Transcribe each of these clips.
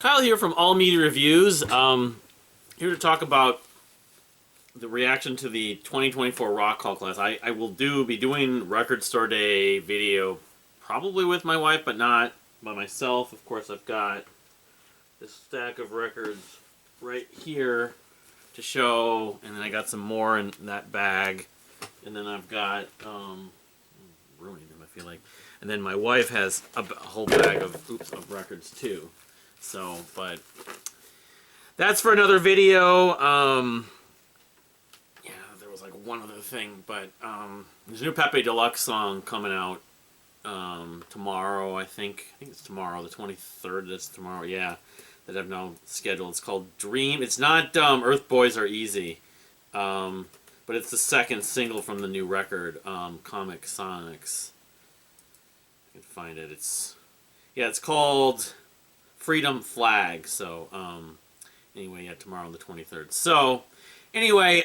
Kyle here from All Media Reviews. Here to talk about the reaction to the 2024 Rock Hall class. I will be doing Record Store Day video, probably with my wife, but not by myself. Of course, I've got this stack of records right here to show, and then I got some more in that bag, and then I've got I'm ruining them, I feel like, and then my wife has a whole bag of records too. So, but that's for another video. Yeah, there was like one other thing, but there's a new Pepe Deluxe song coming out tomorrow. I think it's tomorrow, the 23rd. That's tomorrow. Yeah, that I've now scheduled. It's called Dream. It's not Earth Boys Are Easy, but it's the second single from the new record, Comic Sonics. I can find it. It's called Freedom Flag. So anyway, yeah, tomorrow on the 23rd. So anyway,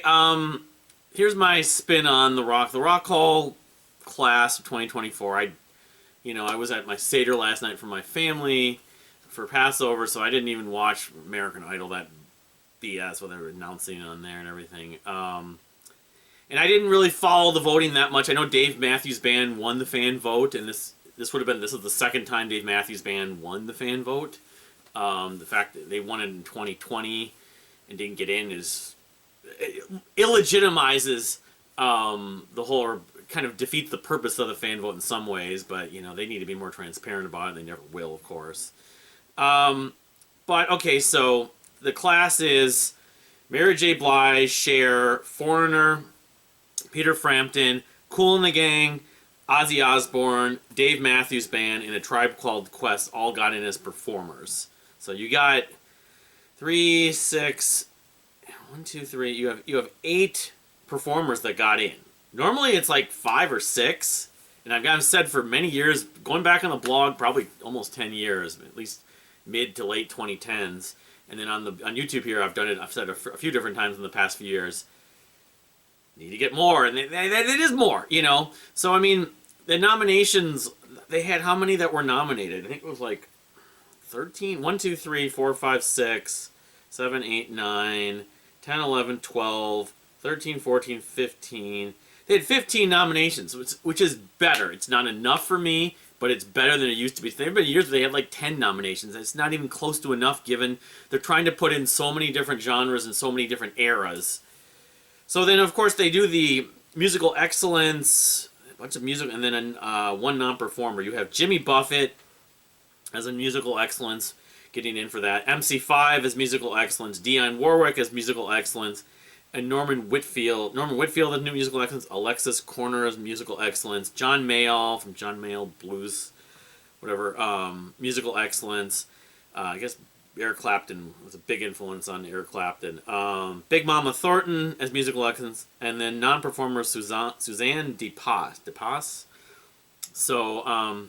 here's my spin on the Rock Hall class of 2024. I was at my Seder last night for my family for Passover, so I didn't even watch American Idol, that BS, what they were announcing on there and everything. And I didn't really follow the voting that much. I know Dave Matthews Band won the fan vote, and this is the second time Dave Matthews Band won the fan vote. The fact that they won it in 2020 and didn't get in illegitimizes the whole, or kind of defeats the purpose of the fan vote in some ways. But they need to be more transparent about it. They never will, of course. But okay, so the class is Mary J. Blige, Cher, Foreigner, Peter Frampton, Kool and the Gang, Ozzy Osbourne, Dave Matthews Band, and A Tribe Called Quest all got in as performers. So you got 3, 6, 1, 2, 3. You have 8 performers that got in. Normally it's like 5 or 6, and I've said for many years, going back on the blog, probably almost 10 years, at least mid to late 2010s, and then on YouTube here, I've said a few different times in the past few years. Need to get more, and it is more, So I mean, the nominations, they had how many that were nominated? I think it was like 13, 1, 2, 3, 4, 5, 6, 7, 8, 9, 10, 11, 12, 13, 14, 15. They had 15 nominations, which is better. It's not enough for me, but it's better than it used to be. There have been years where they had like 10 nominations. It's not even close to enough, given they're trying to put in so many different genres and so many different eras. So then, of course, they do the musical excellence, a bunch of music, and then one non-performer. You have Jimmy Buffett as a musical excellence, getting in for that. MC5 as musical excellence. Dionne Warwick as musical excellence. And Norman Whitfield as new musical excellence. Alexis Korner as musical excellence. John Mayall from John Mayall Blues, whatever, musical excellence. I guess Eric Clapton was a big influence on Eric Clapton. Big Mama Thornton as musical excellence. And then non-performer Suzanne DePass. So,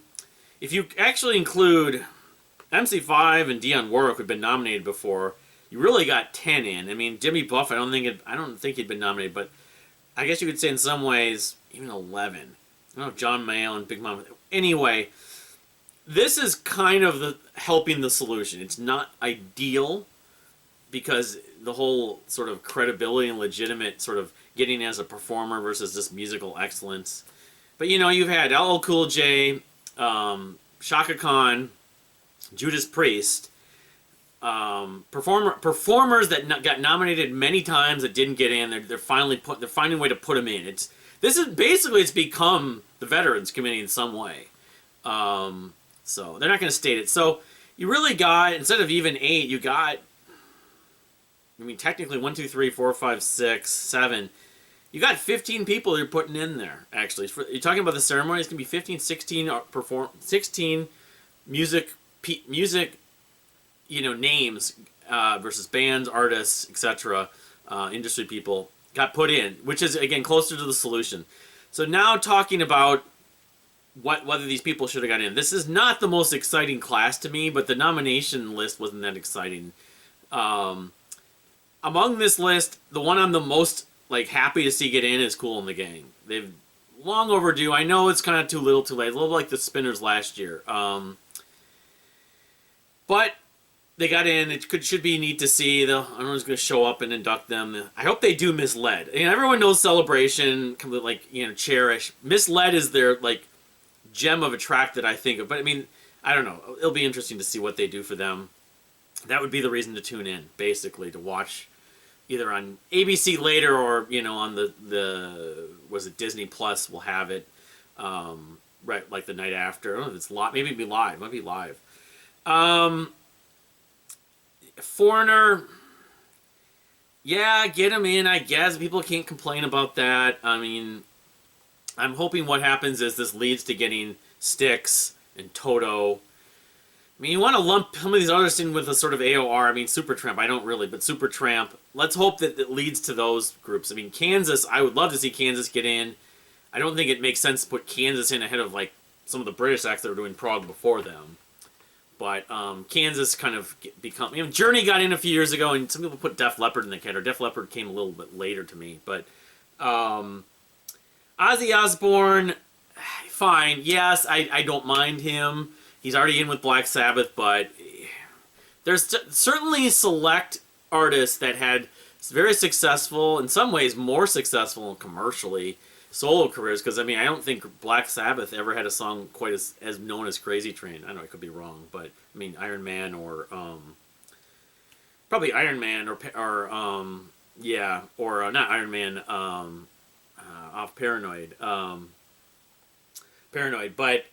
if you actually include MC5 and Dionne Warwick, who've been nominated before, you really got 10 in. I mean, Jimmy Buffett, I don't think he'd been nominated, but I guess you could say in some ways even 11. I don't know, John Mayall and Big Mama. Anyway, this is kind of helping the solution. It's not ideal because the whole sort of credibility and legitimate sort of getting as a performer versus this musical excellence. But you've had LL Cool J, Shaka Khan, Judas Priest, performers that got nominated many times that didn't get in. They're finding a way to put them in. It's become the Veterans Committee in some way. So they're not going to state it. So you really got, instead of even 8, you got, technically 1, 2, 3, 4, 5, 6, 7. You got 15 people you're putting in there, actually. You're talking about the ceremony, it's going to be 15, 16 16 music names versus bands, artists, etc., industry people got put in, which is, again, closer to the solution. So now talking about whether these people should have got in. This is not the most exciting class to me, but the nomination list wasn't that exciting. Among this list, the one I'm the most happy to see get in is Kool and the Gang. They've long overdue. I know it's kind of too little too late. A little like the Spinners last year. But they got in. Should be neat to see. Everyone's going to show up and induct them. I hope they do Misled. You know, everyone knows Celebration, like, you know, Cherish. Misled is their like gem of a track that I think of. But I mean, I don't know. It'll be interesting to see what they do for them. That would be the reason to tune in, basically, to watch either on ABC later or, you know, on the was it Disney Plus will have it right like the night after. Oh, it's live. Maybe it'll be live. It might be live. Foreigner, yeah, get him in, I guess. People can't complain about that. I mean, I'm hoping what happens is this leads to getting Styx and Toto. I mean, you want to lump some of these artists in with a sort of AOR. I mean, Supertramp, I don't really, but Supertramp. Let's hope that it leads to those groups. I mean, Kansas, I would love to see Kansas get in. I don't think it makes sense to put Kansas in ahead of, like, some of the British acts that were doing prog before them. But Kansas kind of become... You know, Journey got in a few years ago, and some people put Def Leppard in the category. Def Leppard came a little bit later to me. But Ozzy Osbourne, fine. Yes, I don't mind him. He's already in with Black Sabbath, but there's certainly select artists that had very successful, in some ways more successful commercially, solo careers, because I mean, I don't think Black Sabbath ever had a song quite as known as Crazy Train. I know I could be wrong, but I mean Iron Man or probably Iron Man or yeah, or not Iron Man, off Paranoid, but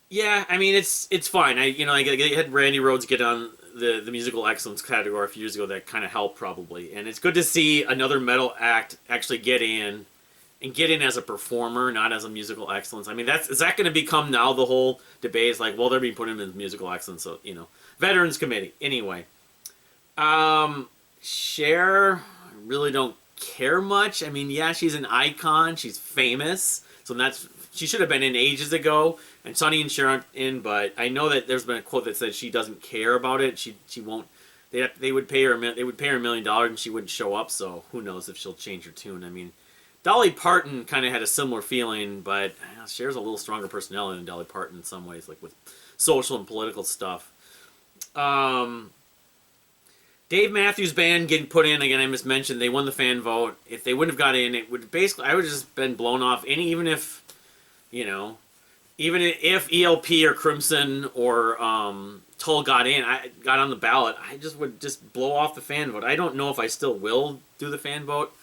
yeah, I mean it's fine. I had Randy Rhoads get on the musical excellence category a few years ago. That kind of helped probably, and it's good to see another metal act actually get in. And get in as a performer, not as a musical excellence. I mean, is that going to become now the whole debate? Is like, well, they're being put in as musical excellence, so, you know. Veterans Committee. Anyway. Cher, I really don't care much. I mean, yeah, she's an icon. She's famous. So she should have been in ages ago. And Sonny and Cher aren't in, but I know that there's been a quote that said she doesn't care about it. She won't. They would pay her $1 million and she wouldn't show up, so who knows if she'll change her tune. I mean, Dolly Parton kind of had a similar feeling, but Cher's a little stronger personality than Dolly Parton in some ways, like with social and political stuff. Dave Matthews Band getting put in again. I just mentioned they won the fan vote. If they wouldn't have got in, it would basically I would have just been blown off. Even if ELP or Crimson or Tull got on the ballot, I would just blow off the fan vote. I don't know if I still will do the fan vote.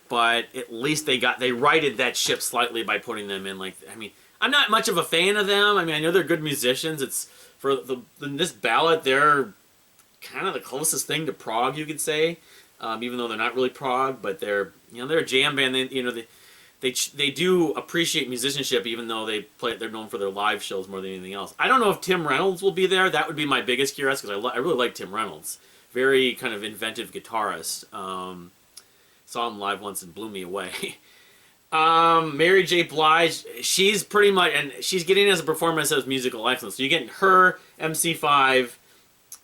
But at least they righted that ship slightly by putting them in. Like, I mean, I'm not much of a fan of them. I mean, I know they're good musicians. It's for this ballot, they're kind of the closest thing to prog, you could say, even though they're not really prog. But they're a jam band. They do appreciate musicianship, even though they're known for their live shows more than anything else. I don't know if Tim Reynolds will be there. That would be my biggest curiosity because I really like Tim Reynolds, very kind of inventive guitarist. Saw him live once and blew me away. Mary J. Blige, she's pretty much, and she's getting as a performance as musical excellence. So you're getting her, MC5,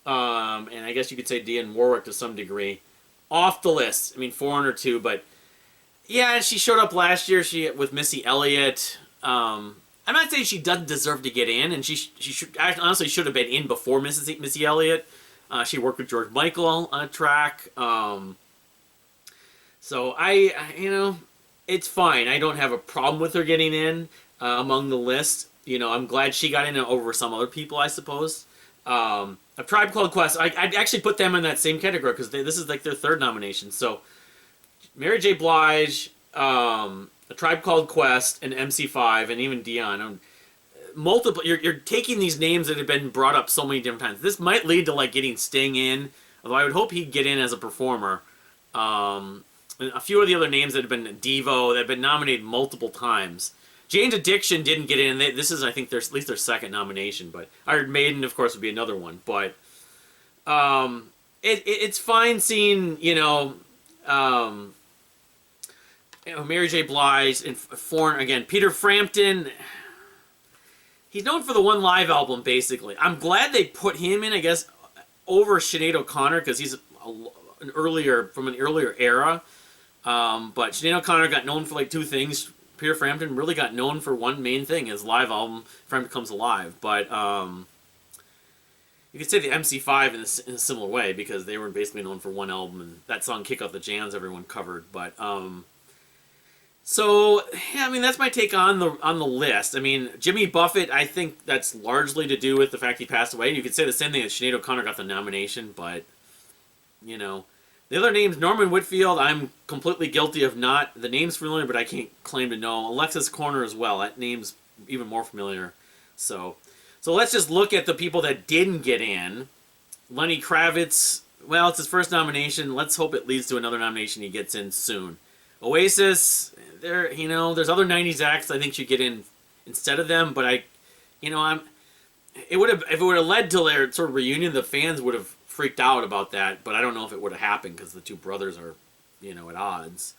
and I guess you could say Dionne Warwick to some degree, off the list. I mean, Foreigner too, but yeah, she showed up last year. With Missy Elliott. I'm not saying she doesn't deserve to get in, and she honestly should have been in before Missy Elliott. She worked with George Michael on a track. So it's fine. I don't have a problem with her getting in among the list. I'm glad she got in over some other people, I suppose. A Tribe Called Quest, I'd actually put them in that same category because this is like their third nomination. So Mary J. Blige, A Tribe Called Quest, and MC5, and even Dion. Multiple. You're taking these names that have been brought up so many different times. This might lead to like getting Sting in, although I would hope he'd get in as a performer. A few of the other names that have been Devo, that have been nominated multiple times. Jane's Addiction didn't get in. This is, I think, at least their second nomination. But Iron Maiden, of course, would be another one. But it's fine seeing, Mary J. Blige and Foreign again. Peter Frampton. He's known for the one live album, basically. I'm glad they put him in, I guess, over Sinead O'Connor because he's from an earlier era. But Sinead O'Connor got known for like two things. Peter Frampton really got known for one main thing, his live album, Frampton Comes Alive. But you could say the MC5 in a similar way, because they were basically known for one album, and that song "Kick Out the Jams" everyone covered. But so yeah, I mean that's my take on the list. I mean Jimmy Buffett, I think that's largely to do with the fact he passed away. You could say the same thing that Sinead O'Connor got the nomination, but you know. The other names, Norman Whitfield, I'm completely guilty of not. The name's familiar, but I can't claim to know. Alexis Corner as well. That name's even more familiar. So let's just look at the people that didn't get in. Lenny Kravitz, well, it's his first nomination. Let's hope it leads to another nomination he gets in soon. Oasis, there's other 90s acts I think should get in instead of them, but if it would have led to their sort of reunion, the fans would have freaked out about that, but I don't know if it would have happened because the two brothers are, at odds.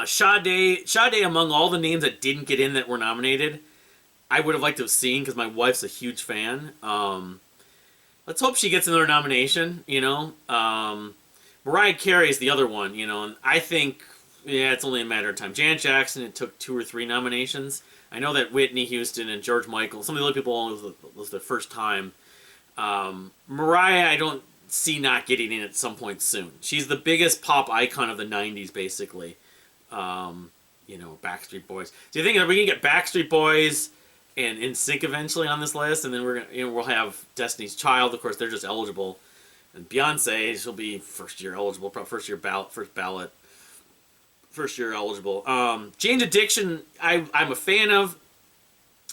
Sade, among all the names that didn't get in that were nominated, I would have liked to have seen because my wife's a huge fan. Let's hope she gets another nomination, Mariah Carey is the other one, and I think, it's only a matter of time. Janet Jackson, it took 2 or 3 nominations. I know that Whitney Houston and George Michael, some of the other people, was the first time. Mariah, I don't see not getting in at some point soon. She's the biggest pop icon of the 90s, basically. Backstreet Boys. Do you think that we can get Backstreet Boys and NSYNC eventually on this list, and then we'll have Destiny's Child? Of course, they're just eligible. And Beyonce, she'll be first year eligible, first ballot, first year eligible. Jane's Addiction, I'm a fan of.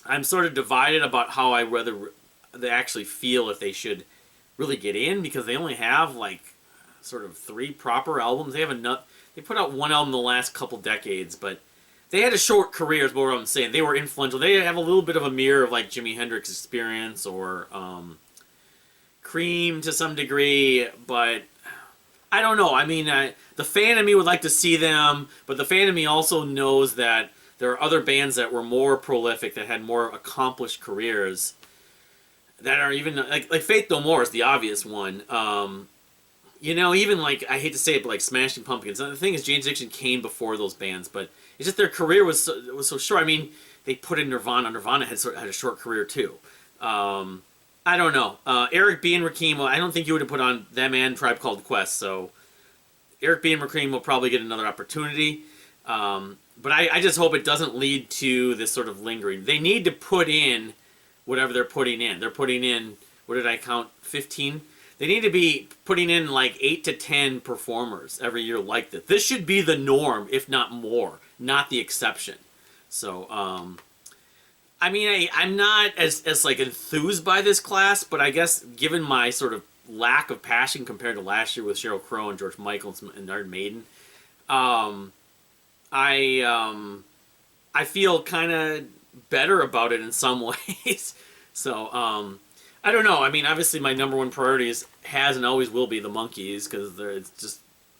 I'm sort of divided about how I whether they actually feel if they should really get in, because they only have sort of 3 proper albums. They have enough. They put out one album the last couple decades, but they had a short career, is what I'm saying. They were influential. They have a little bit of a mirror of Jimi Hendrix Experience or Cream to some degree, but I don't know. I mean, the fan of me would like to see them, but the fan of me also knows that there are other bands that were more prolific, that had more accomplished careers, that are even like Faith No More is the obvious one. Even I hate to say it, but Smashing Pumpkins. The thing is, Jane's Addiction came before those bands, but it's just their career was so short. I mean, they put in Nirvana. Nirvana had a short career too. I don't know. Eric B. and Rakim, I don't think you would have put on them and Tribe Called Quest. So Eric B. and Rakim will probably get another opportunity. But I just hope it doesn't lead to this sort of lingering. They need to put in whatever they're putting in. They're putting in, what did I count, 15? They need to be putting in 8 to 10 performers every year like this. This should be the norm, if not more, not the exception. So, I'm not as enthused by this class, but I guess given my sort of lack of passion compared to last year with Sheryl Crow and George Michael and Iron Maiden, I feel kind of better about it in some ways. So, I don't know. I mean, obviously my number one priority has and always will be the Monkees, because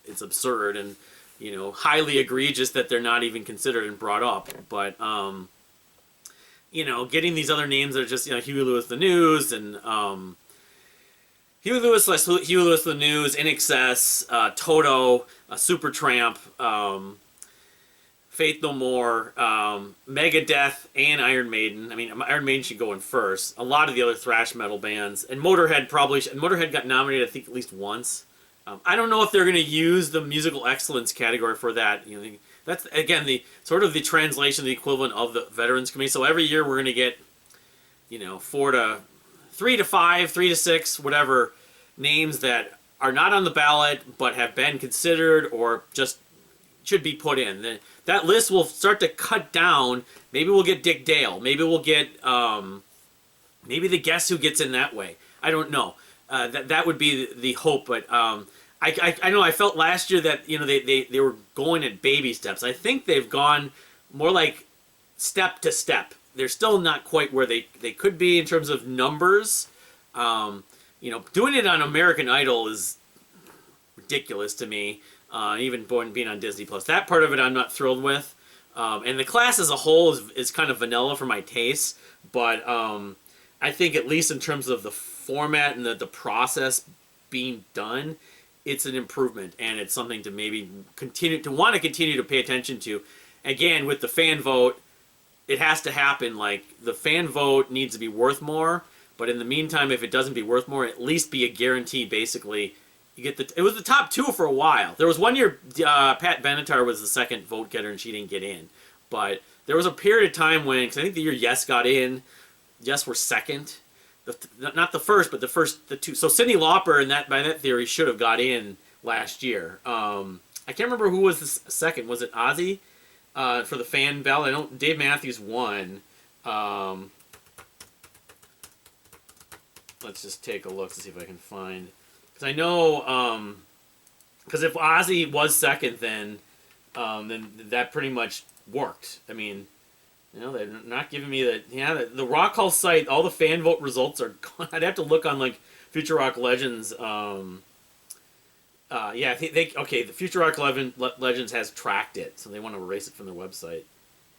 it's absurd and, highly egregious that they're not even considered and brought up. But, getting these other names that are just, Huey Lewis the News and, Huey Lewis the News, In Excess, Toto, Supertramp, Faith No More, Megadeth, and Iron Maiden. I mean, Iron Maiden should go in first. A lot of the other thrash metal bands. And Motorhead Motorhead got nominated, I think, at least once. I don't know if they're going to use the musical excellence category for that. That's, again, the sort of the translation, the equivalent of the Veterans Committee. So every year we're going to get, 3 to 5, 3 to 6, whatever, names that are not on the ballot but have been considered or just should be put in. That list will start to cut down. Maybe we'll get Dick Dale. Maybe we'll get maybe the Guess Who gets in that way. I don't know. That would be the hope. But I know I felt last year that they were going at baby steps. I think they've gone more like step to step. They're still not quite where they could be in terms of numbers. Doing it on American Idol is ridiculous to me. Even being on Disney Plus, that part of it I'm not thrilled with. And the class as a whole is kind of vanilla for my taste. But I think at least in terms of the format and the process being done, it's an improvement, and it's something to maybe continue to pay attention to. Again, with the fan vote, it has to happen. The fan vote needs to be worth more, But in the meantime, if it doesn't be worth more, at least be a guarantee. Basically, you get the. It was the top 2 for a while. There was one year Pat Benatar was the second vote getter and she didn't get in. But there was a period of time when, because I think the year Yes got in, Yes were second. Not the first, but the 2. So Cyndi Lauper, by that theory, should have got in last year. I can't remember who was the second. Was it Ozzy for the fan ballot? I know Dave Matthews won. Let's just take a look to see if I can find. Because I know, because if Ozzy was second, then that pretty much worked. I mean, they're not giving me the... Yeah, the Rock Hall site, all the fan vote results are... I'd have to look on, like, Future Rock Legends. Yeah, I think okay, the Future Rock Legends has tracked it, so they want to erase it from their website.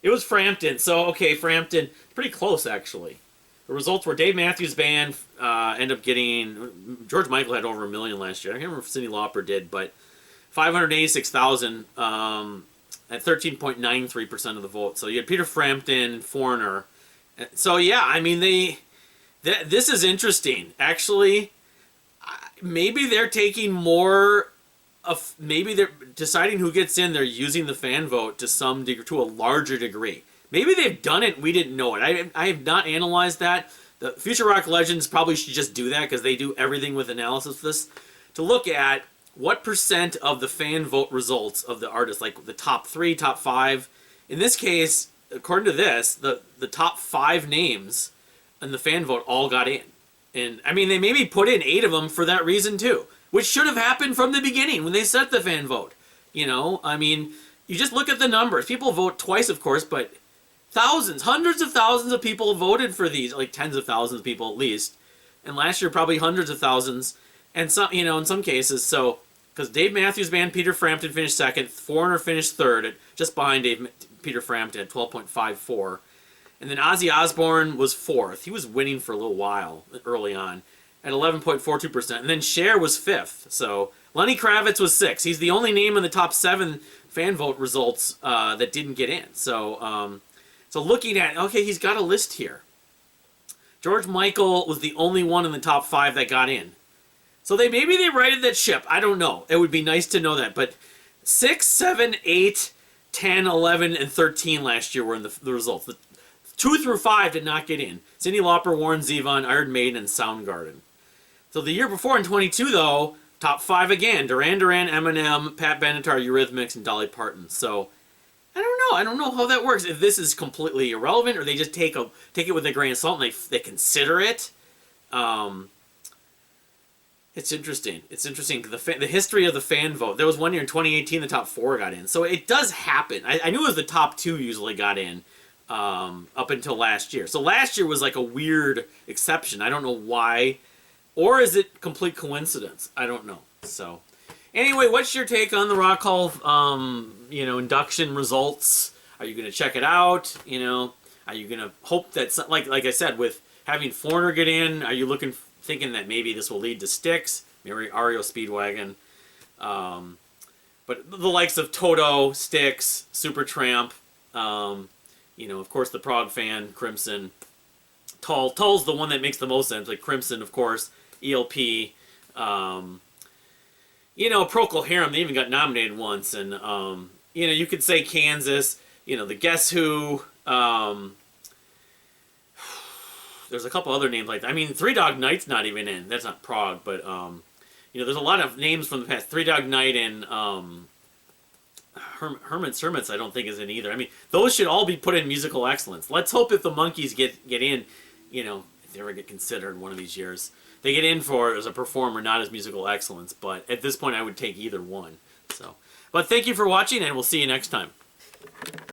It was Frampton, so, okay, Frampton, pretty close, actually. The results were Dave Matthews Band ended up getting... George Michael had over 1 million last year. I can't remember if Cyndi Lauper did, but 586,000... at 13.93% of the vote. So you had Peter Frampton, Foreigner. So yeah, I mean, this is interesting. Actually, maybe they're taking more of, maybe they're deciding who gets in. They're using the fan vote to some degree, to a larger degree. Maybe they've done it. We didn't know it. I have not analyzed that. The Future Rock Legends probably should just do that because they do everything with analysis of this to look at what percent of the fan vote results of the artists, like the top 3, top 5. In this case, according to this, the top 5 names in the fan vote all got in. And, I mean, they maybe put in 8 of them for that reason, too. Which should have happened from the beginning when they set the fan vote. I mean, you just look at the numbers. People vote twice, of course, but thousands, hundreds of thousands of people voted for these. Like, tens of thousands of people, at least. And last year, probably hundreds of thousands. And some, in some cases, so because Dave Matthews Band, Peter Frampton finished second, Foreigner finished third, just behind Peter Frampton at 12.54, and then Ozzy Osbourne was fourth. He was winning for a little while early on at 11.42%, and then Cher was fifth. So Lenny Kravitz was sixth. He's the only name in the top 7 fan vote results that didn't get in. So looking at, okay, he's got a list here. George Michael was the only one in the top 5 that got in. So maybe they righted that ship. I don't know. It would be nice to know that. But 6, 7, 8, 10, 11, and 13 last year were in the results. The 2 through 5 did not get in. Cyndi Lauper, Warren Zevon, Iron Maiden, and Soundgarden. So the year before, in 22, though, top 5 again. Duran Duran, Eminem, Pat Benatar, Eurythmics, and Dolly Parton. So I don't know. I don't know how that works. If this is completely irrelevant, or they just take it with a grain of salt and they consider it. It's interesting. It's interesting. The history of the fan vote. There was one year in 2018 the top 4 got in. So it does happen. I knew it was the top 2 usually got in up until last year. So last year was like a weird exception. I don't know why. Or is it complete coincidence? I don't know. So anyway, what's your take on the Rock Hall induction results? Are you going to check it out? Are you going to hope that, like I said, with having Foreigner get in, are you thinking that maybe this will lead to Styx, maybe REO Speedwagon, but the likes of Toto, Styx, Supertramp, of course the prog fan, Crimson, Tull's the one that makes the most sense, like Crimson, of course, ELP, Procol Harum, they even got nominated once, and, you could say Kansas, the Guess Who, there's a couple other names like that. I mean, Three Dog Night's not even in. That's not prog, but, there's a lot of names from the past. Three Dog Night and Hermits I don't think is in either. I mean, those should all be put in musical excellence. Let's hope if the Monkees get in, if they ever get considered one of these years, they get in for as a performer, not as musical excellence. But at this point, I would take either one. But thank you for watching, and we'll see you next time.